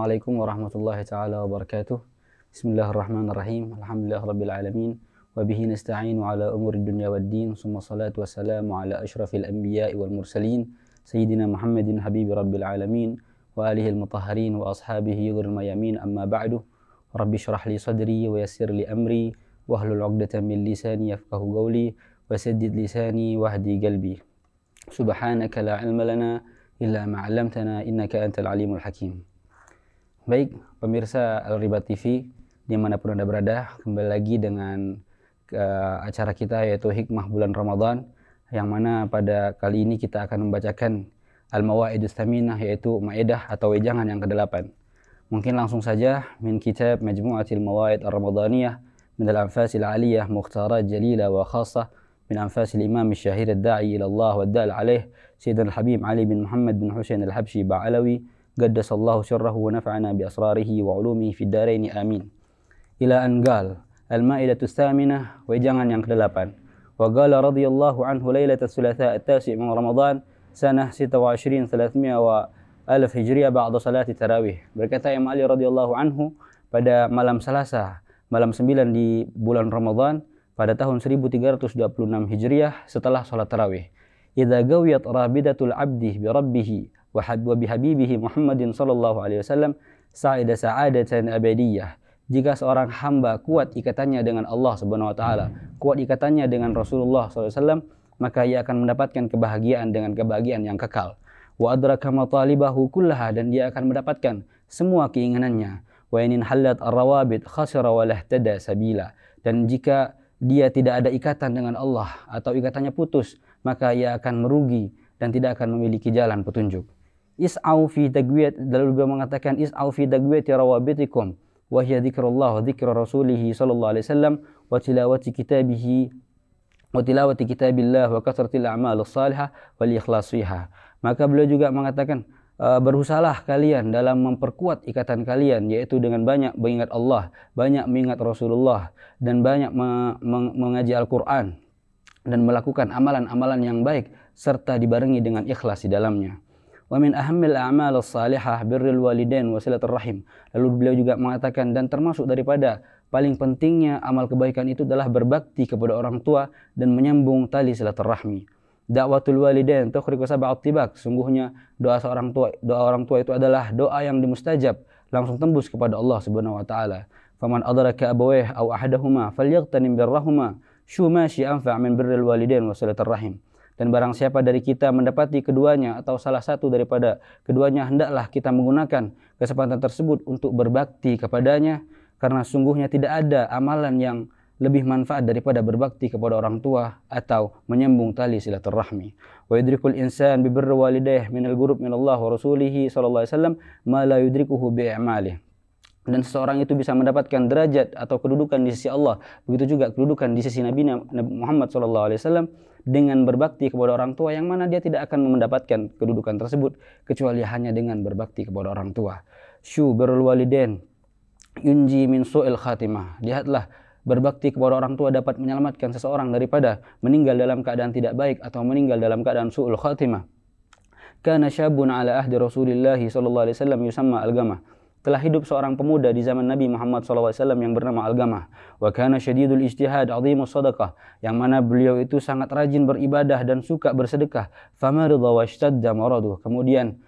Assalamualaikum warahmatullahi taala wabarakatuh. Bismillahirrahmanirrahim. Alhamdulillahirabbil alamin wa bihi nasta'inu ala umuri dunya waddin. Summa salatu wassalamu ala asyrafil anbiya'i wal mursalin sayyidina Muhammadin habibi rabbil alamin wa alihi al-mutahharin wa ashabihi ghurril mayamin. Amma ba'du. Rabbi shrah li sadri wa yassir li amri wahlul 'uqdatam min lisani yafqahu qawli wa saddid lisani wahdi qalbi. Subhanaka la ilma lana illa ma 'allamtana innaka antal alimul hakim. Baik, pemirsa Al-Ribat TV dimanapun Anda berada, kembali lagi dengan acara kita yaitu Hikmah Bulan Ramadan, yang mana pada kali ini kita akan membacakan Al-Mawa'idus Tsaminah, yaitu Maidah atau wejangan yang ke-8. Mungkin langsung saja min kitab Majmu'atil Mawa'id Ar-Ramadaniyah min al-Anfasil Aliyah Mukhtarat Jalila wa Khassah min Anfasil Imam Syahir Ad-Da'i ila Allah wa Ad-Dal alaih Sayyidina Al-Habib Ali bin Muhammad bin Husain Al-Habsyi Ba'alawi qaddasallahu syarrahu wa nafa'ana bi asrarihi wa ulumihi fid dharain amin. Ila an qal al-Ma'idatus Tsaminah, wejangan yang ke-8. Wa qala radhiyallahu anhu lailatul thulatha at-tasi' min Ramadan sanah 26 300 wa alf hijriyah ba'da salati tarawih. Berkata Imam Ali radhiyallahu anhu pada malam Selasa, malam 9 di bulan Ramadan pada tahun 1326 Hijriah setelah salat tarawih. Idza gawiyat rabidatul abdi bi rabbih wa bihabibihi Muhammadin sallallahu alaihi wasallam sa'ida sa'adatan abadiyah. Jika seorang hamba kuat ikatannya dengan Allah Subhanahu wa taala, kuat ikatannya dengan Rasulullah sallallahu alaihi wasallam, maka ia akan mendapatkan kebahagiaan dengan kebahagiaan yang kekal. Wa adraka matalibahu kullaha, dan dia akan mendapatkan semua keinginannya. Wa in halat ar-rawabit khasira wa lahtada sabila, dan jika dia tidak ada ikatan dengan Allah atau ikatannya putus, maka ia akan merugi dan tidak akan memiliki jalan petunjuk. Is'au fi taqwiyat, lalu beliau mengatakan is'au fi taqwiyati rawabitikum wa hiya dzikrullah wa dzikru rasulih sallallahu alaihi wasallam wa tilawati kitabihi wa tilawati kitabillah wa kasratil a'malus salihah wal ikhlas fiha. Maka beliau juga mengatakan berusahalah kalian dalam memperkuat ikatan kalian, yaitu dengan banyak mengingat Allah, banyak mengingat Rasulullah, dan banyak mengaji Al-Quran dan melakukan amalan-amalan yang baik serta dibarengi dengan ikhlas di dalamnya. Wa min ahammil a'mal as-salihah birrul walidain wa silatur rahim. Lalu beliau juga mengatakan, dan termasuk daripada paling pentingnya amal kebaikan itu adalah berbakti kepada orang tua dan menyambung tali silaturahmi. Da'watul walidain tukhriqu sab'at tibak. Sungguhnya doa orang tua itu adalah doa yang dimustajab, langsung tembus kepada Allah Subhanahu wa taala. Faman adraka abawayh aw ahadahuma falyaghtanim birrahuma syuma anfa' min birril walidain wa silatur rahim. Dan barang siapa dari kita mendapati keduanya atau salah satu daripada keduanya, hendaklah kita menggunakan kesempatan tersebut untuk berbakti kepadanya, karena sungguhnya tidak ada amalan yang lebih manfaat daripada berbakti kepada orang tua atau menyambung tali silaturahmi. Wa yudrikul insan bi birri walidayhi min al-ghurub min Allah wa rasulihi sallallahu alaihi wasallam ma la yudrikuhu bi a'malihi. Dan seseorang itu bisa mendapatkan derajat atau kedudukan di sisi Allah, begitu juga kedudukan di sisi Nabi Muhammad sallallahu alaihi wasallam dengan berbakti kepada orang tua, yang mana dia tidak akan mendapatkan kedudukan tersebut kecuali hanya dengan berbakti kepada orang tua. Syu birrul walidain yunji min su'il khatimah. Lihatlah, berbakti kepada orang tua dapat menyelamatkan seseorang daripada meninggal dalam keadaan tidak baik atau meninggal dalam keadaan su'ul khatimah. Kana syabun ala ahdi Rasulillah sallallahu alaihi wasallam yusamma al-gamah. Telah hidup seorang pemuda di zaman Nabi Muhammad SAW yang bernama Al-Gamah. Wa kana syadidul ijtihad azimus sadaqah, yang mana beliau itu sangat rajin beribadah dan suka bersedekah. Famarida wa ishtadda maraduh. Kemudian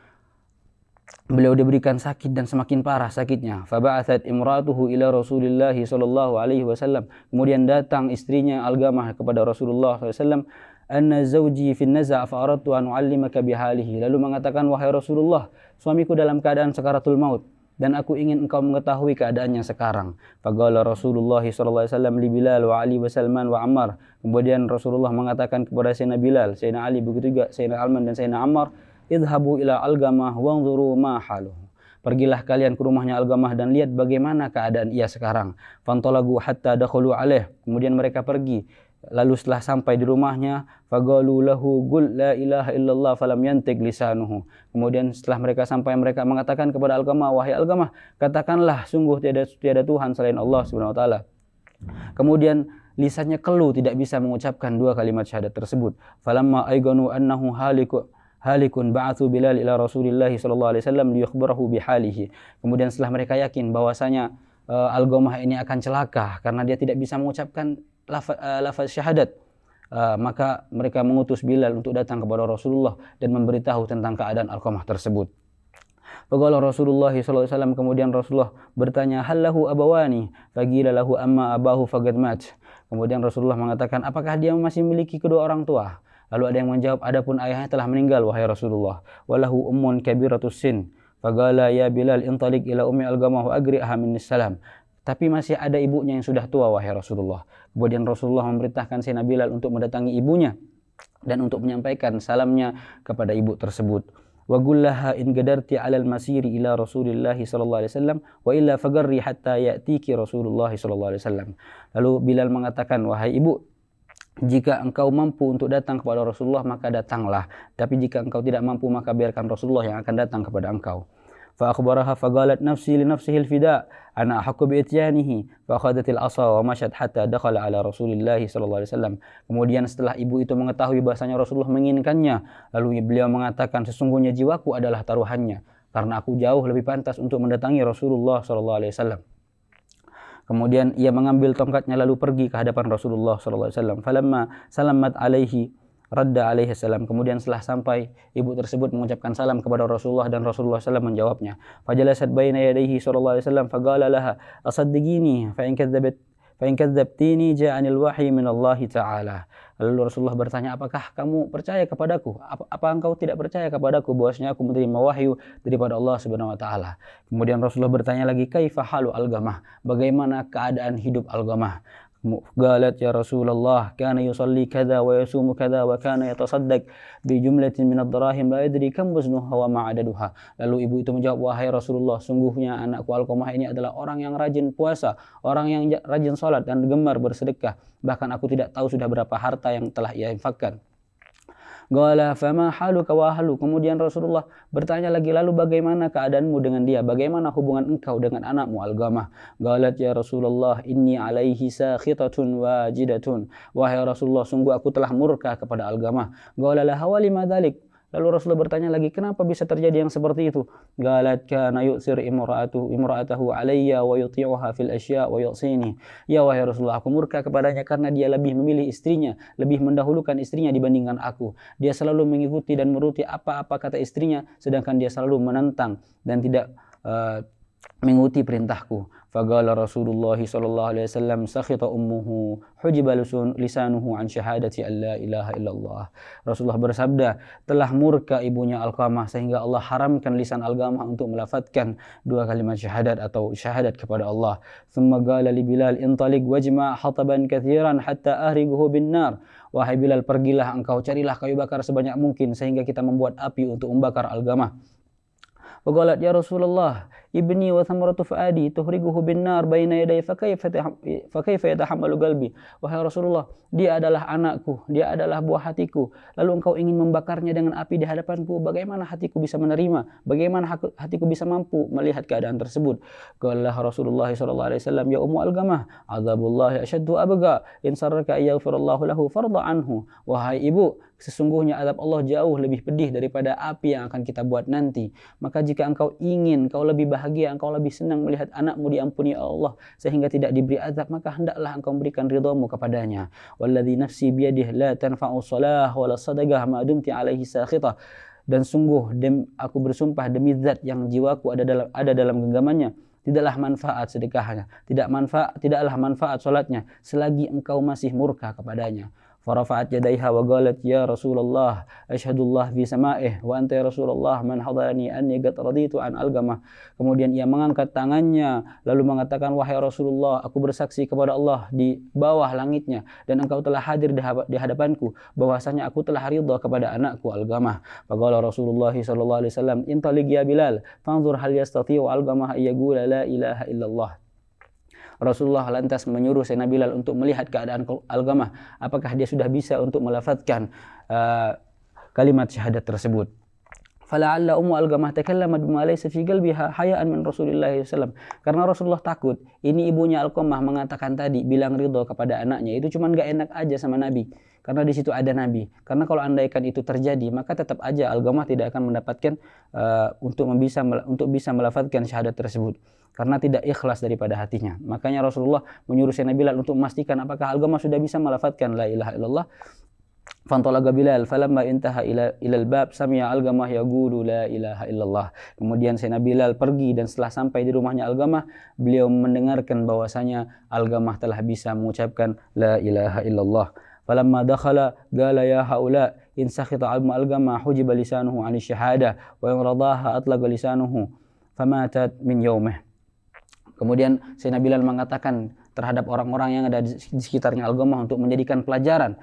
beliau diberikan sakit dan semakin parah sakitnya. Faba'athat imratuhu ila Rasulillah sallallahu alaihi wasallam. Kemudian datang istrinya Al-Gamah kepada Rasulullah SAW. Anna zawji fin naza' fa aradtu an u'allimaka bihalihi. Lalu mengatakan, wahai Rasulullah, suamiku dalam keadaan sakaratul maut dan aku ingin engkau mengetahui keadaannya sekarang. Faqala Rasulullah sallallahu alaihi wasallam li Bilal wa Ali wa Salman wa Ammar. Kemudian Rasulullah mengatakan kepada Sayyidina Bilal, Sayyidina Ali, begitu juga Sayyidina Alman dan Sayyidina Ammar, idhabu ila Al-Gamah wanzuru ma haluhu. Pergilah kalian ke rumahnya Al-Gamah dan lihat bagaimana keadaan ia sekarang. Fantalagu hatta dakhulu alaih. Kemudian mereka pergi. Lalu setelah sampai di rumahnya, faqalu lahu qul la ilaha illallah falam yantiq lisanuhu. Kemudian setelah mereka sampai, mereka mengatakan kepada Al-Gamah, wahai Al-Gamah, katakanlah sungguh tiada Tuhan selain Allah Subhanahu wa taala. Kemudian lisannya keluh, tidak bisa mengucapkan dua kalimat syahadat tersebut. Falamma ayganu annahu halikun ba'atsu Bilal ila Rasulillah sallallahu alaihi wasallam liyukhbirahu bihalihi. Kemudian setelah mereka yakin bahwasanya Alqamah ini akan celaka karena dia tidak bisa mengucapkan lafaz syahadat, maka mereka mengutus Bilal untuk datang kepada Rasulullah dan memberitahu tentang keadaan Alqamah tersebut. Faqala Rasulullah sallallahu alaihi wasallam, kemudian Rasulullah bertanya, hal lahu abawani? Faqila lahu amma abahu faqad mat. Kemudian Rasulullah mengatakan, apakah dia masih memiliki kedua orang tua? Lalu ada yang menjawab, adapun ayahnya telah meninggal wahai Rasulullah. Walahu ummun kabiratus sin. Faqala ya Bilal intalik ila ummi Alqamah wa agri'ha minnis salam. Tapi masih ada ibunya yang sudah tua wahai Rasulullah. Kemudian Rasulullah memerintahkan Sayyidina Bilal untuk mendatangi ibunya dan untuk menyampaikan salamnya kepada ibu tersebut. Wa gullaha in gadarti 'alal masiri ila Rasulillah sallallahu alaihi wasallam wa illa fagarri hatta ya'tiki Rasulullah sallallahu alaihi wasallam. Lalu Bilal mengatakan, wahai ibu, jika engkau mampu untuk datang kepada Rasulullah maka datanglah, tapi jika engkau tidak mampu maka biarkan Rasulullah yang akan datang kepada engkau. Fa akhbaraha faqalat nafsi li nafsihi al-fida ana ahqqu bi ityanihi fa akhadhat al-asa wa mashat hatta dakhala ala Rasulillah sallallahu alaihi wasallam. Kemudian setelah ibu itu mengetahui bahasanya Rasulullah menginginkannya, lalu beliau mengatakan, sesungguhnya jiwaku adalah taruhannya karena aku jauh lebih pantas untuk mendatangi Rasulullah sallallahu alaihi wasallam. Kemudian ia mengambil tongkatnya lalu pergi ke hadapan Rasulullah sallallahu alaihi wasallam. Falamma salamat alaihi radda alaihi salam. Kemudian setelah sampai, ibu tersebut mengucapkan salam kepada Rasulullah dan Rasulullah SAW menjawabnya. Fajalasat baina yadayhi sallallahu alaihi wasallam faqala laha asaddiqini fa in kadzabtini ja'anil wahyi min Allah taala. Lalu Rasulullah bertanya, apakah kamu percaya kepadaku? Apa engkau tidak percaya kepadaku bahwasanya aku menerima wahyu daripada Allah Subhanahu wa taala? Kemudian Rasulullah bertanya lagi, kaifa halu Alqamah? Bagaimana keadaan hidup Alqamah? Qalat ya Rasulullah kana yusalli kadza wa yasumu kadza wa kana yatasaddaq bi jumlatin min ad-dirahim la yadri kam waznuha wa ma adaduha. Lalu ibu itu menjawab, wahai Rasulullah, sungguhnya anakku Alqamah ini adalah orang yang rajin puasa, orang yang rajin salat dan gemar bersedekah, bahkan aku tidak tahu sudah berapa harta yang telah ia infakkan. Qala fama haluka wa ahlu. Kemudian Rasulullah bertanya lagi, lalu bagaimana keadaanmu dengan dia? Bagaimana hubungan engkau dengan anakmu Alqamah? Qalat ya Rasulullah inni alaihi sakhitatun wajidatun. Wahai Rasulullah, sungguh aku telah murka kepada Alqamah. Qala la hawali madzalik. Lalu Rasulullah bertanya lagi, kenapa bisa terjadi yang seperti itu? Qalat kana yu'sir imra'atahu alayya wa yuti'uha fil asya' wa yu'sini. Ya wahai Rasulullah, aku murka kepadanya karena dia lebih memilih istrinya, lebih mendahulukan istrinya dibandingkan aku. Dia selalu mengikuti dan menuruti apa-apa kata istrinya, sedangkan dia selalu menentang dan tidak mengikuti perintahku. Faqala Rasulullah sallallahu alaihi wasallam sakhita ummuhu hujiba lisanuhu an syahadati an la ilaha illallah. Rasulullah bersabda, telah murka ibunya Alqamah sehingga Allah haramkan lisan Alqamah untuk melafadzkan dua kalimat syahadat atau syahadat kepada Allah. Thumma qala li Bilal intalik wajma' hataban katsiran hatta ahriguhu bin nar. Wahai Bilal, pergilah engkau carilah kayu bakar sebanyak mungkin sehingga kita membuat api untuk membakar Alqamah. Faqalat ya Rasulullah ibni wa thamratu fuadi tuhriguhu bin nar baina yaday fa kaifa yatahammalu qalbi. Wahai Rasulullah, dia adalah anakku, dia adalah buah hatiku, lalu engkau ingin membakarnya dengan api di hadapanku, bagaimana hatiku bisa menerima? Bagaimana hatiku bisa mampu melihat keadaan tersebut? Qala Rasulullah sallallahu alaihi wasallam ya ummu Alqamah azabullahi asyaddu abqa in sarraka yaghfirullahu lahu farda anhu. Wahai ibu, sesungguhnya azab Allah jauh lebih pedih daripada api yang akan kita buat nanti. Maka jika engkau ingin, engkau lebih bahagia, engkau lebih senang melihat anakmu diampuni Allah sehingga tidak diberi azab, maka hendaklah engkau memberikan ridhamu kepadanya. Walladzi nafsi biyadihi la tanfa'u shalah wala sadaqah ma dumti alaihi sakhitah. Dan sungguh aku bersumpah demi zat yang jiwaku ada dalam genggamannya, tidaklah manfaat sedekahnya, tidaklah manfaat salatnya selagi engkau masih murka kepadanya. Farafa'at yadayha wa qalat ya Rasulullah asyhadullah fi sama'ih wa anta ya Rasulullah man hadarani anni qad raditu an Alqamah. Kemudian ia mengangkat tangannya lalu mengatakan, wahai Rasulullah, aku bersaksi kepada Allah di bawah langitnya dan engkau telah hadir di hadapanku bahwasanya aku telah ridha kepada anakku Alqamah. Faqala Rasulullah sallallahu alaihi wasallam intaliq ya Bilal fanzur hal yastati'u Alqamah yaqula la ilaha illallah. Rasulullah lantas menyuruh Sayyidina Bilal untuk melihat keadaan Alqamah, apakah dia sudah bisa untuk melafadzkan kalimat syahadat tersebut. fala'alla Ummu Alqamah takallamat bima laysa fi qalbiha haya'an min Rasulillah SAW. Karena Rasulullah takut ini ibunya Alqamah mengatakan tadi bilang ridho kepada anaknya itu cuman gak enak aja sama Nabi, karena di situ ada Nabi. Karena kalau andaikan itu terjadi maka tetap aja Alqamah tidak akan mendapatkan untuk bisa melafazkan syahadat tersebut, karena tidak ikhlas daripada hatinya. Makanya Rasulullah menyuruh Sayyidina Bilal untuk memastikan apakah Alqamah sudah bisa melafazkan la ilaha illallah. Fantalaqa Bilal falamma intaha ilal bab sami'a Alqamah yaqulu la ilaha illallah. Kemudian Sayyidina Bilal pergi, dan setelah sampai di rumahnya Alqamah, beliau mendengarkan bahwasanya Alqamah telah bisa mengucapkan la ilaha illallah. Falamma dakhala qala ya haula in sakhita Alqamah hujiba lisanuhu 'ani syahada wa in radaha atlaqa lisanuhu famatat min yaumih. Kemudian Sayyidina Bilal mengatakan terhadap orang-orang yang ada di sekitarnya Alqamah untuk menjadikan pelajaran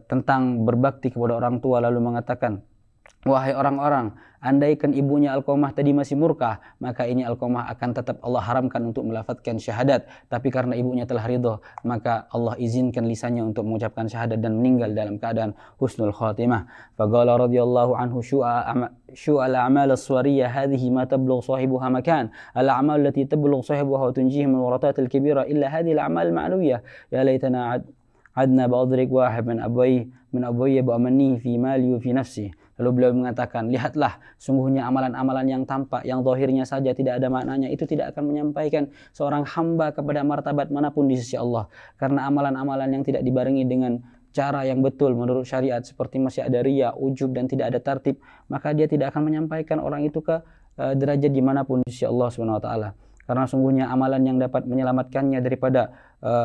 tentang berbakti kepada orang tua, lalu mengatakan, wahai orang-orang, andaikan ibunya Alqamah tadi masih murka, maka ini Alqamah akan tetap Allah haramkan untuk melafazkan syahadat. Tapi karena ibunya telah ridho, maka Allah izinkan lisannya untuk mengucapkan syahadat dan meninggal dalam keadaan husnul khatimah. Faqala radhiyallahu anhu syu'al a'mal as-suwariyah hadhihi ma tablugh sahibuha makan. Al-a'mal allati tablugh sahibuha wa tunjihi min waratat al-kabira illa hadhihi al-a'mal al-ma'nawiyah. Ya laitana adna ba'udrik wahib min abwayya ba'amani fi mali wa fi nafsi. Lalu beliau mengatakan, lihatlah, sungguhnya amalan-amalan yang tampak, yang zahirnya saja tidak ada maknanya, itu tidak akan menyampaikan seorang hamba kepada martabat manapun di sisi Allah. Karena amalan-amalan yang tidak dibarengi dengan cara yang betul menurut syariat, seperti masih ada riya, ujub, dan tidak ada tartib, maka dia tidak akan menyampaikan orang itu ke derajat dimanapun di sisi Allah Subhanahu wa Ta'ala. Karena sungguhnya amalan yang dapat menyelamatkannya daripada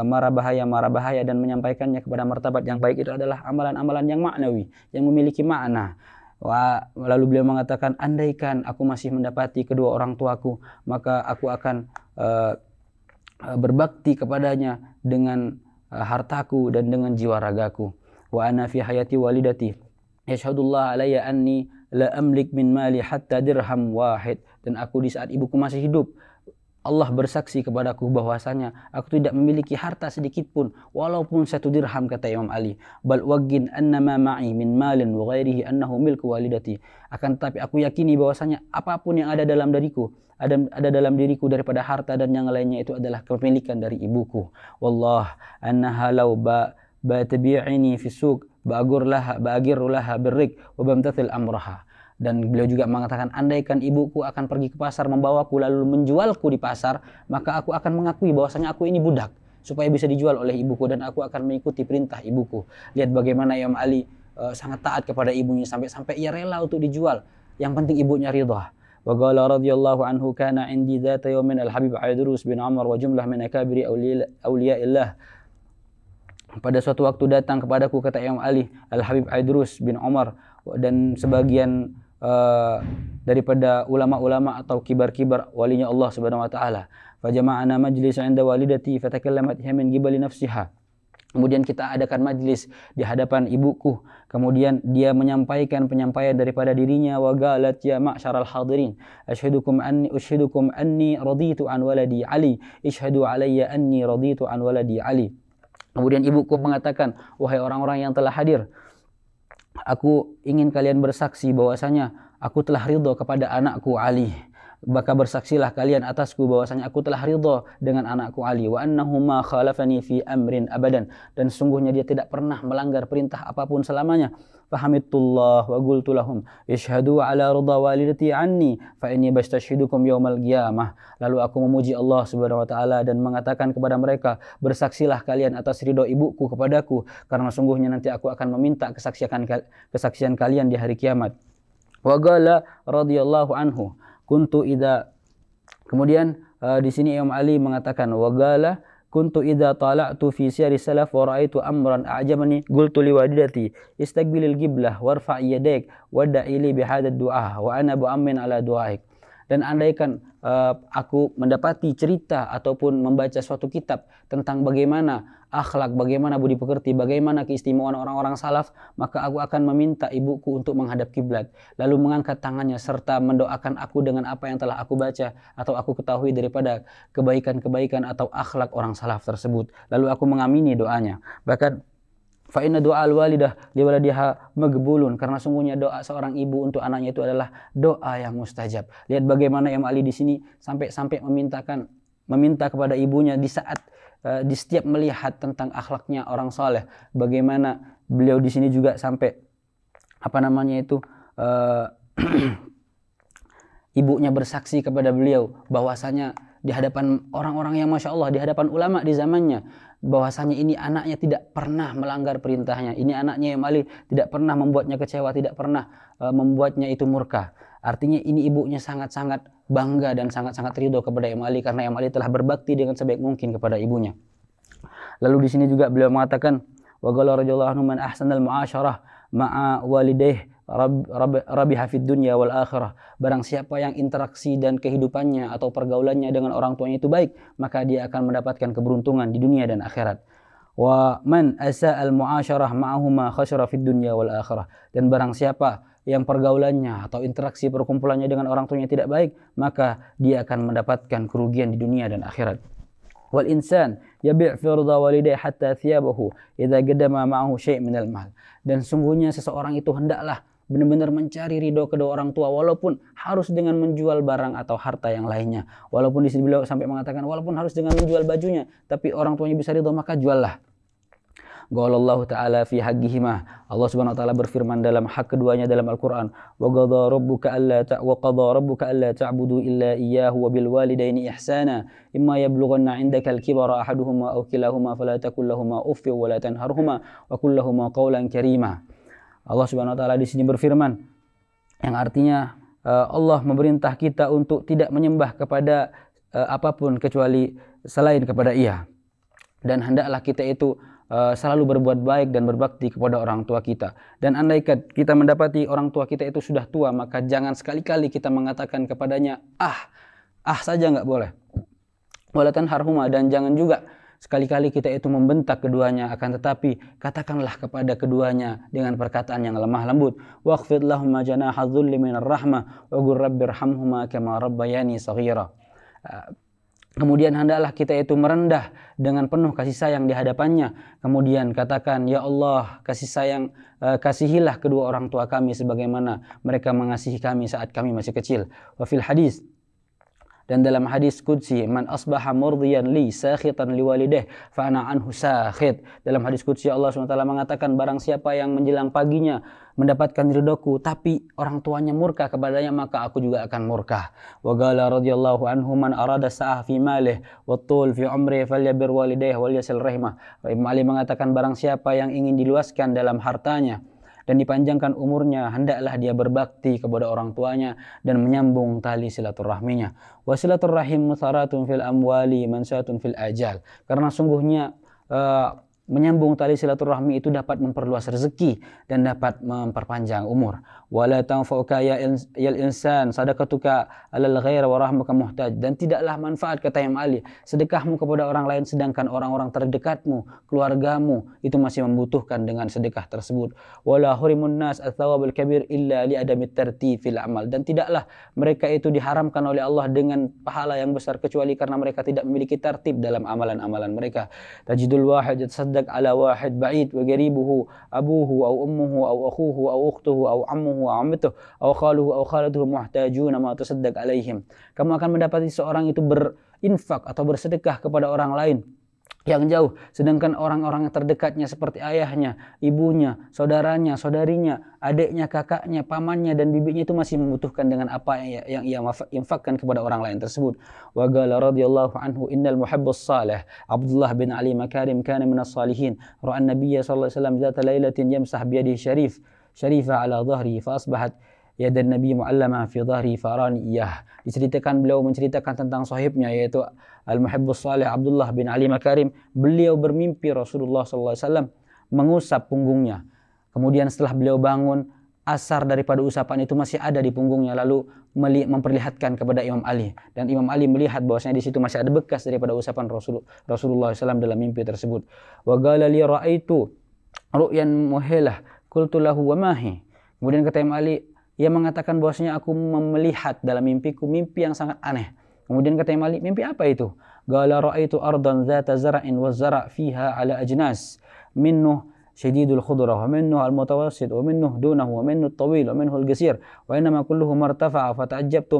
mara bahaya dan menyampaikannya kepada martabat yang baik itu adalah amalan-amalan yang maknawi, yang memiliki makna. Lalu beliau mengatakan, andaikan aku masih mendapati kedua orang tuaku, maka aku akan berbakti kepadanya dengan hartaku dan dengan jiwa ragaku. Wa ana fi hayati walidati yashhadullah alayya anni la amlik min mali hatta dirham wahid. Dan aku di saat ibuku masih hidup, Allah bersaksi kepadaku bahwasanya aku tidak memiliki harta sedikit pun, walaupun 1 dirham, kata Imam Ali. Bal wagin annama ma'i min malin wa ghairihi annahu milku walidati. Akan tetapi aku yakini bahwasanya apapun yang ada dalam diriku, ada dalam diriku daripada harta dan yang lainnya itu adalah kepemilikan dari ibuku. Wallah annaha law tabi'ini fi suq ba'agir laha birrik wa bamtathil amraha. Dan beliau juga mengatakan, andaikan ibuku akan pergi ke pasar membawaku lalu menjualku di pasar, maka aku akan mengakui bahwasanya aku ini budak, supaya bisa dijual oleh ibuku, dan aku akan mengikuti perintah ibuku. Lihat bagaimana Imam Ali sangat taat kepada ibunya, sampai ia rela untuk dijual. Yang penting ibunya ridha. Wa qala radhiyallahu anhu kana indi dzata yawmin al-Habib Aidrus bin Umar wa jumlah min akabiri awliyaillah. Pada suatu waktu datang kepadaku, kata Imam Ali, Al-Habib Aidrus bin Umar dan sebagian daripada ulama-ulama atau kibar-kibar walinya Allah Subhanahu wa taala. Fajama'ana majlis 'inda walidati fatakallamat hiya min qibali nafsiha. Kemudian kita adakan majlis di hadapan ibuku, kemudian dia menyampaikan penyampaian daripada dirinya, wa qalat ya ma'syaral hadirin asyhadukum anni raditu an waladi Ali ishhadu alayya anni raditu an waladi Ali. Kemudian ibuku mengatakan, wahai orang-orang yang telah hadir, aku ingin kalian bersaksi bahwasanya aku telah ridho kepada anakku Ali. Maka bersaksilah kalian atasku bahwasanya aku telah ridho dengan anakku Ali. Wa annahu ma khalafani fi amrin abadan. Dan sungguhnya dia tidak pernah melanggar perintah apapun selamanya. Fahamitullah wa qultu lahum ishhadu ala ridha walidati anni fa inni bastashhidukum yaumal qiyamah. Lalu aku memuji Allah Subhanahu wa taala dan mengatakan kepada mereka, bersaksilah kalian atas ridho ibuku kepadaku, karena sungguhnya nanti aku akan meminta kesaksian kalian di hari kiamat. Wa qala radhiyallahu anhu kuntu idza. Kemudian di sini Imam Ali mengatakan, wa qala kuntu idza tala'tu fi siyari salaf wa ra'aitu amran a'jabani qultu li walidati istaqbilil qiblah warfa' yadaik wad'i li bihadha du'a wa ana bu'ammin ala du'aik. Dan andaikan aku mendapati cerita ataupun membaca suatu kitab tentang bagaimana akhlak, bagaimana budi pekerti, bagaimana keistimewaan orang-orang salaf, maka aku akan meminta ibuku untuk menghadap kiblat, lalu mengangkat tangannya serta mendoakan aku dengan apa yang telah aku baca atau aku ketahui daripada kebaikan-kebaikan atau akhlak orang salaf tersebut. Lalu aku mengamini doanya. Bahkan Fa inna doa al-walidah liwaladiha magbulun, karena sungguhnya doa seorang ibu untuk anaknya itu adalah doa yang mustajab. Lihat bagaimana Imam Ali di sini sampai meminta kepada ibunya di saat di setiap melihat tentang akhlaknya orang soleh. Bagaimana beliau di sini juga sampai ibunya bersaksi kepada beliau bahwasanya di hadapan orang-orang yang Masya Allah, di hadapan ulama di zamannya, bahwasanya ini anaknya tidak pernah melanggar perintahnya, ini anaknya Imam Ali tidak pernah membuatnya kecewa, tidak pernah membuatnya itu murka. Artinya ini ibunya sangat-sangat bangga dan sangat-sangat ridho kepada Imam Ali karena Imam Ali telah berbakti dengan sebaik mungkin kepada ibunya. Lalu di sini juga beliau mengatakan, wa qala radhiyallahu anhu man ahsanal mu'asyarah ma'a walidayh rabiha fid dunya wal akhirah. Barang siapa yang interaksi dan kehidupannya atau pergaulannya dengan orang tuanya itu baik, maka dia akan mendapatkan keberuntungan di dunia dan akhirat. Wa man asa'al mu'asyarah ma'ahuma khasara fid dunya wal akhirah. Dan barang siapa yang pergaulannya atau interaksi perkumpulannya dengan orang tuanya tidak baik, maka dia akan mendapatkan kerugian di dunia dan akhirat. Wal insan yabi' firda walidayhi hatta thiyabahu idza qaddama ma'ahu syai' minal mal. Dan sungguhnya seseorang itu hendaklah benar-benar mencari ridho kedua orang tua walaupun harus dengan menjual barang atau harta yang lainnya. Walaupun di sini beliau sampai mengatakan walaupun harus dengan menjual bajunya, tapi orang tuanya bisa ridho maka juallah. Qala Ta'ala fi haqqihima. Allah Subhanahu wa taala berfirman dalam hak keduanya dalam Al-Qur'an, wa qadha rabbuka alla ta'budu illa iyyahu wa bil walidaini ihsana imma yablughanna 'indaka al-kibara ahaduhuma aw kilahuma fala takul lahumu uffin wa la tanharhuma wa qul lahumu qawlan karima. Allah Subhanahu wa taala di sini berfirman yang artinya Allah memerintah kita untuk tidak menyembah kepada apapun kecuali selain kepada Ia. Dan hendaklah kita itu selalu berbuat baik dan berbakti kepada orang tua kita. Dan andaikan kita mendapati orang tua kita itu sudah tua, maka jangan sekali-kali kita mengatakan kepadanya saja nggak boleh. Wala tanharhuma, dan jangan juga sekali-kali kita itu membentak keduanya, akan tetapi katakanlah kepada keduanya dengan perkataan yang lemah lembut. Waqfid lahum janaha dhulli minar rahmah wa qur rabbirhamhuma kama rabbayani shaghira. Kemudian hendaklah kita itu merendah dengan penuh kasih sayang di hadapannya. Kemudian katakan, ya Allah, kasihilah kedua orang tua kami sebagaimana mereka mengasihi kami saat kami masih kecil. Wa fil hadis, dan dalam hadis qudsi, man asbaha murdiyan li sakhitan liwalidayh fa ana anhu sakhit. Dalam hadis qudsi Allah SWT mengatakan, barang siapa yang menjelang paginya mendapatkan ridhoku tapi orang tuanya murka kepadanya, maka aku juga akan murka. Wa qala radhiyallahu anhu man arada sa'ah fi malih wa tul fi umri falyabir walidayh wal yasil rahimah. Imam Ali mengatakan, barang siapa yang ingin diluaskan dalam hartanya dan dipanjangkan umurnya, hendaklah dia berbakti kepada orang tuanya dan menyambung tali silaturahminya. Wa silaturrahim musaratun fil amwali mansatun fil ajal. Karena sungguhnya menyambung tali silaturahmi itu dapat memperluas rezeki dan dapat memperpanjang umur. Wala tanfa'uka ya insan sadaqatuka 'alal ghairi wa rahmuka muhtaj. Dan tidaklah manfaat, kata Imam Ali, sedekahmu kepada orang lain sedangkan orang-orang terdekatmu, keluargamu itu masih membutuhkan dengan sedekah tersebut. Wala hurimun nas ats-tsawabul kabir illa li adami tartib fil amal. Dan tidaklah mereka itu diharamkan oleh Allah dengan pahala yang besar kecuali karena mereka tidak memiliki tertib dalam amalan-amalan mereka. Tajidul wahid yatasaddaq ala wahid ba'id wa qaribuhu abuhu aw ummuhu aw akhuhu aw ukhtuhu aw ammuhu aw ammatuhu aw khaluhu aw khalatuhu muhtajuna ma tasaddaq alaihim. Kamu akan mendapati seorang itu berinfak atau bersedekah kepada orang lain yang jauh, sedangkan orang-orang yang terdekatnya seperti ayahnya, ibunya, saudaranya, saudarinya, adiknya, kakaknya, pamannya dan bibinya itu masih membutuhkan dengan apa yang ia infakkan kepada orang lain tersebut. Wa qala radhiyallahu anhu innal muhibbus salih Abdullah bin Ali Makarim kana minas salihin ra'a an-nabiy sallallahu alaihi wasallam zata lailatin yamsah bi yadihi syarifah ala dhahri fa asbahat yadan Nabi mu'allama fi dhahri farani iyah. Diceritakan, beliau menceritakan tentang sahibnya yaitu Al-Muhibbus Salih Abdullah bin Ali Makarim. Beliau bermimpi Rasulullah SAW mengusap punggungnya. Kemudian setelah beliau bangun, asar daripada usapan itu masih ada di punggungnya, lalu memperlihatkan kepada Imam Ali. Dan Imam Ali melihat bahwasanya di situ masih ada bekas daripada usapan Rasulullah SAW dalam mimpi tersebut. Wa qala li ra'aitu ru'yan muhilah qultu lahu wa mahi. Kemudian kata Imam Ali, ia mengatakan bahwasanya aku melihat dalam mimpiku mimpi yang sangat aneh. Kemudian kata Imam Ali, mimpi apa itu? Qala ra'aitu ardan dzata zara'in wa zara' fiha ala ajnas minhu syadidul khudrah, wa minhu al-mutawassit, wa minhu dunahu, wa minhu at-tawil, wa minhu al-qasir, wa innama kulluhu martafa'a fata'ajjabtu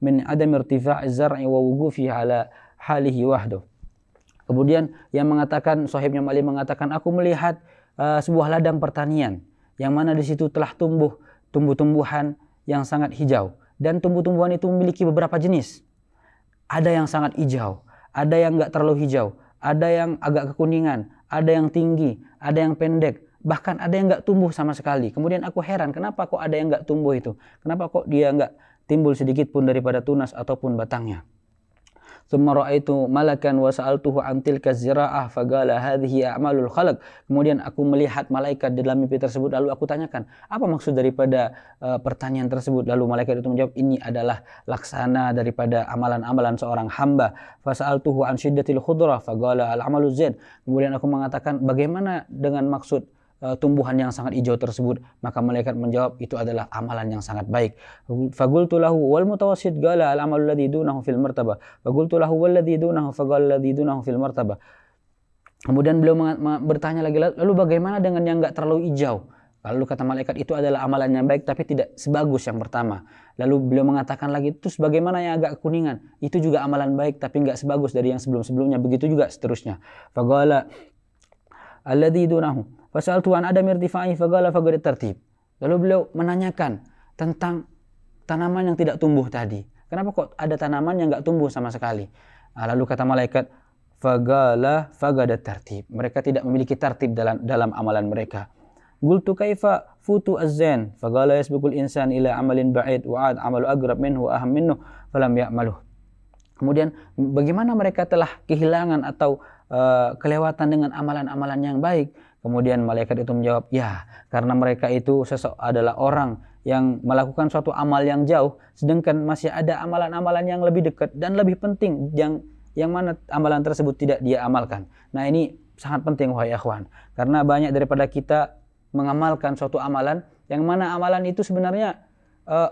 min adam irtifa'i az-zar'i wa wuqufihi ala halihi wahdahu. Kemudian yang mengatakan, sahibnya Ma'ali mengatakan, aku melihat sebuah ladang pertanian yang mana di situ telah tumbuh tumbuh-tumbuhan yang sangat hijau, dan tumbuh-tumbuhan itu memiliki beberapa jenis. Ada yang sangat hijau, ada yang enggak terlalu hijau, ada yang agak kekuningan, ada yang tinggi, ada yang pendek, bahkan ada yang enggak tumbuh sama sekali. Kemudian aku heran, kenapa kok ada yang enggak tumbuh itu? Kenapa kok dia enggak timbul sedikit pun daripada tunas ataupun batangnya? Tsumma ra'aitu malakan wa sa'altuhu an tilka zira'ah faqala hadhihi a'malul khalq. Kemudian aku melihat malaikat di dalam mimpi tersebut, lalu aku tanyakan, apa maksud daripada pertanyaan tersebut? Lalu malaikat itu menjawab, ini adalah laksana daripada amalan-amalan seorang hamba. Fa sa'altuhu an syiddatil khudrah faqala al-'amalu zaid. Kemudian aku mengatakan, bagaimana dengan maksud tumbuhan yang sangat hijau tersebut? Maka malaikat menjawab, itu adalah amalan yang sangat baik. Faqultu lahu wal mutawassit qala al amalu alladhi dunahu fil martabah. Faqultu lahu wal ladhi dunahu faqala alladhi dunahu fil martabah. Kemudian beliau bertanya lagi, lalu bagaimana dengan yang enggak terlalu hijau? Lalu kata malaikat, itu adalah amalan yang baik tapi tidak sebagus yang pertama. Lalu beliau mengatakan lagi, terus bagaimana yang agak kuningan? Itu juga amalan baik tapi enggak sebagus dari yang sebelum-sebelumnya. Begitu juga seterusnya. Faqala alladhi dunahu fasaltu an adam irtifa'i faqala faqad tartib. Lalu beliau menanyakan tentang tanaman yang tidak tumbuh tadi. Kenapa kok ada tanaman yang enggak tumbuh sama sekali? Lalu kata malaikat, faqala faqad tartib. Mereka tidak memiliki tertib dalam amalan mereka. Qultu kaifa futu az-zain faqala yasbiqul insan ila amalin ba'id wa 'ad amalu aqrab minhu wa aham minhu falam ya'maluh. Kemudian bagaimana mereka telah kehilangan atau kelewatan dengan amalan-amalan yang baik? Kemudian malaikat itu menjawab, ya, karena mereka itu adalah orang yang melakukan suatu amal yang jauh, sedangkan masih ada amalan-amalan yang lebih dekat dan lebih penting yang mana amalan tersebut tidak dia amalkan. Nah, ini sangat penting wahai akhwan, karena banyak daripada kita mengamalkan suatu amalan yang mana amalan itu sebenarnya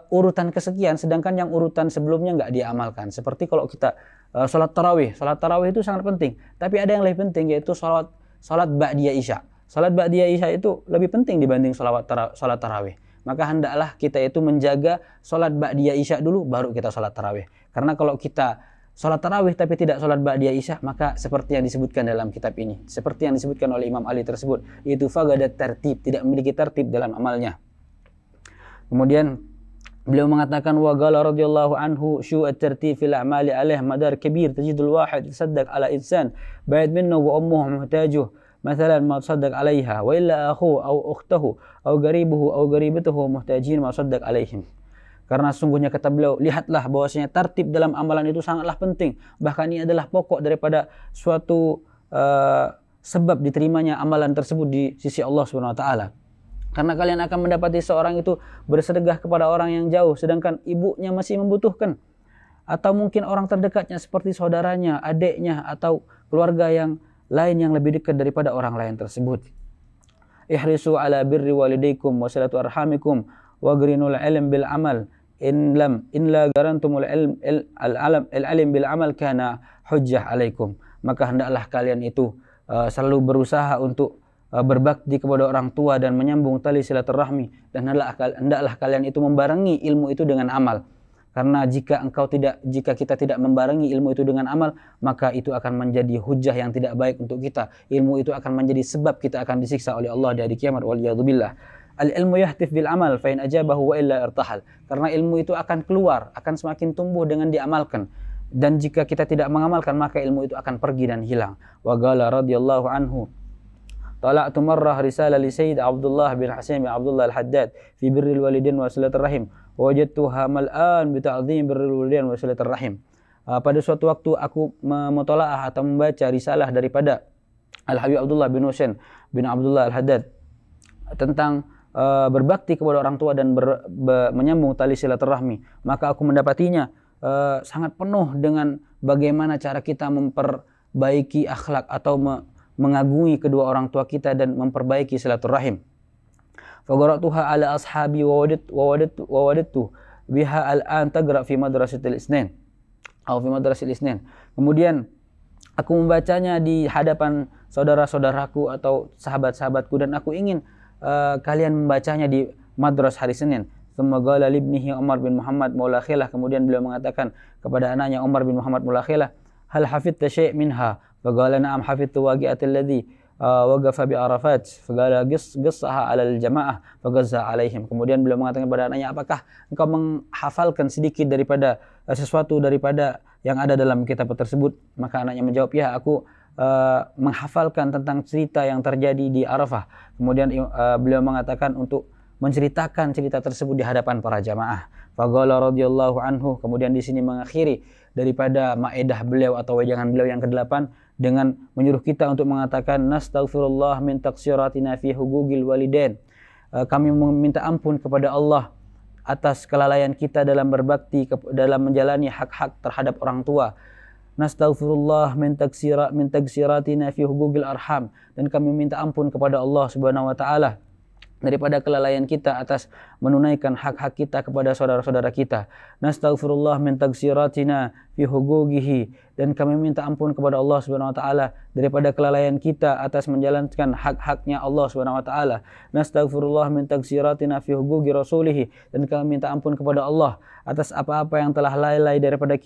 urutan kesekian, sedangkan yang urutan sebelumnya nggak dia amalkan. Seperti kalau kita sholat tarawih itu sangat penting, tapi ada yang lebih penting, yaitu sholat ba'diyah isya. Salat ba'diyah isya itu lebih penting dibanding salat tarawih. Maka hendaklah kita itu menjaga salat ba'diyah isya dulu, baru kita salat tarawih. Karena kalau kita salat tarawih tapi tidak salat ba'diyah isya, maka seperti yang disebutkan dalam kitab ini, seperti yang disebutkan oleh Imam Ali tersebut, yaitu faqadat tertib, tidak memiliki tertib dalam amalnya. Kemudian beliau mengatakan, wa qala radhiyallahu anhu syu'at tartib fil a'mali alaih madar kabir tajidul wahid tasaddaq ala insan ba'id minhu wa ummuhu muhtajuh مثلا ما تصدق عليها وإلا أخوه أو أخته أو قريبه أو قريبته محتاجين ما تصدق عليهم. Karena sungguhnya kata beliau, lihatlah bahwasanya tertib dalam amalan itu sangatlah penting. Bahkan ini adalah pokok daripada suatu sebab diterimanya amalan tersebut di sisi Allah Subhanahu wa taala. Karena kalian akan mendapati seorang itu bersedekah kepada orang yang jauh sedangkan ibunya masih membutuhkan, atau mungkin orang terdekatnya seperti saudaranya, adiknya, atau keluarga yang lain yang lebih dekat daripada orang lain tersebut. Ihrisu ala birri walidaykum wa silatu arhamikum wa grinul ilm bil amal in la garantumul ilm bil amal kana hujjah alaikum. Maka hendaklah kalian itu selalu berusaha untuk berbakti kepada orang tua dan menyambung tali silaturahmi, dan hendaklah kalian itu membarengi ilmu itu dengan amal. Karena jika kita tidak membarengi ilmu itu dengan amal, maka itu akan menjadi hujah yang tidak baik untuk kita. Ilmu itu akan menjadi sebab kita akan disiksa oleh Allah di hari kiamat, waliyadzubillah. Al-ilmu yahtif bil amal fa in ajabahu wa illa irtahal. Karena ilmu itu akan keluar, akan semakin tumbuh dengan diamalkan. Dan jika kita tidak mengamalkan, maka ilmu itu akan pergi dan hilang. Wa qala radhiyallahu anhu, tala'tu marrah risalah li Sayyid Abdullah bin Hasan bin Abdullah al-Haddad fi birril walidain wa silatur rahim. Wajadtuha mal'an bi ta'dhim birrul walidain wa silatur rahim. Pada suatu waktu aku memutalaah atau membaca risalah daripada Al-Habib Abdullah bin Husain bin Abdullah al-Haddad tentang berbakti kepada orang tua dan menyambung tali silaturahmi, maka aku mendapatinya sangat penuh dengan bagaimana cara kita memperbaiki akhlak atau mengagumi kedua orang tua kita dan memperbaiki silaturahim. Faqara'tuha ala ashabi wa wadadtu biha al'an tagra fi madrasatil isnin atau fi madrasatil isnin. Kemudian Aku membacanya di hadapan saudara-saudaraku atau sahabat-sahabatku, dan aku ingin kalian membacanya di madras hari Senin. Tsumma qala libnihi Umar bin Muhammad Maula Khilah, kemudian beliau mengatakan kepada anaknya Umar bin Muhammad Maula Khilah, hal hafidta syai' minha? Faqala na'am hafidtu waqi'atal ladzi waqafa bi Arafat, faqala qissaha 'alal jamaah faqazza 'alaihim. Kemudian beliau mengatakan kepada anaknya, apakah engkau menghafalkan sedikit daripada sesuatu daripada yang ada dalam kitab tersebut? Maka anaknya menjawab, ya, aku menghafalkan tentang cerita yang terjadi di Arafah. Kemudian beliau mengatakan untuk menceritakan cerita tersebut di hadapan para jamaah. Faqala radhiyallahu anhu, kemudian di sini mengakhiri daripada maedah beliau atau wejangan beliau yang ke-8 dengan menyuruh kita untuk mengatakan nastaghfirullah min taqsiratina fi hugugil walidain. Kami meminta ampun kepada Allah atas kelalaian kita dalam berbakti, dalam menjalani hak-hak terhadap orang tua. Nastaghfirullah min taqsiratina fi hugugil arham, dan kami minta ampun kepada Allah Subhanahu wa taala daripada kelalaian kita atas menunaikan hak-hak kita kepada saudara-saudara kita. Nastaghfirullah min taqsiratina fi huquqihi, dan kami minta ampun kepada Allah Subhanahu wa taala daripada kelalaian kita atas menjalankan hak-haknya Allah Subhanahu wa taala. Nastaghfirullah min taqsiratina fi huquqi rasulih, dan kami minta ampun kepada Allah atas apa-apa yang telah lalai daripada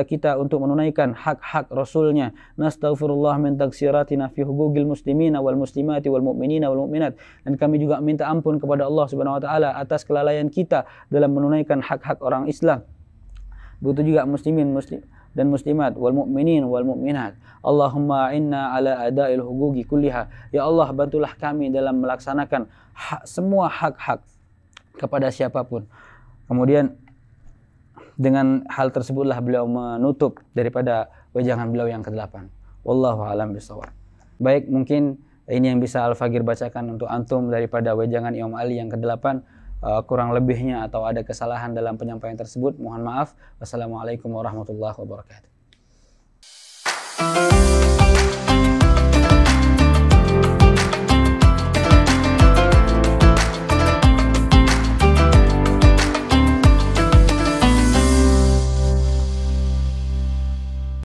kita untuk menunaikan hak-hak Rasulnya. Nastaghfirullah min taqsiratina fi huquqil muslimina wal muslimati wal mu'minina wal mu'minat, dan kami juga minta ampun kepada Allah Subhanahu wa taala atas kelalaian kita dalam menunaikan hak-hak orang Islam. Begitu juga muslimin dan muslimat wal mu'minin wal mu'minat. Allahumma inna ala ada'il huquqi kulliha. Ya Allah, bantulah kami dalam melaksanakan semua hak-hak kepada siapapun. Kemudian dengan hal tersebutlah beliau menutup daripada wejangan beliau yang ke-8. Wallahu a'lam bishawab. Baik, mungkin ini yang bisa Al-Faqir bacakan untuk antum daripada wejangan Imam Ali yang ke-8. Kurang lebihnya atau ada kesalahan dalam penyampaian tersebut, mohon maaf. Wassalamualaikum warahmatullahi wabarakatuh.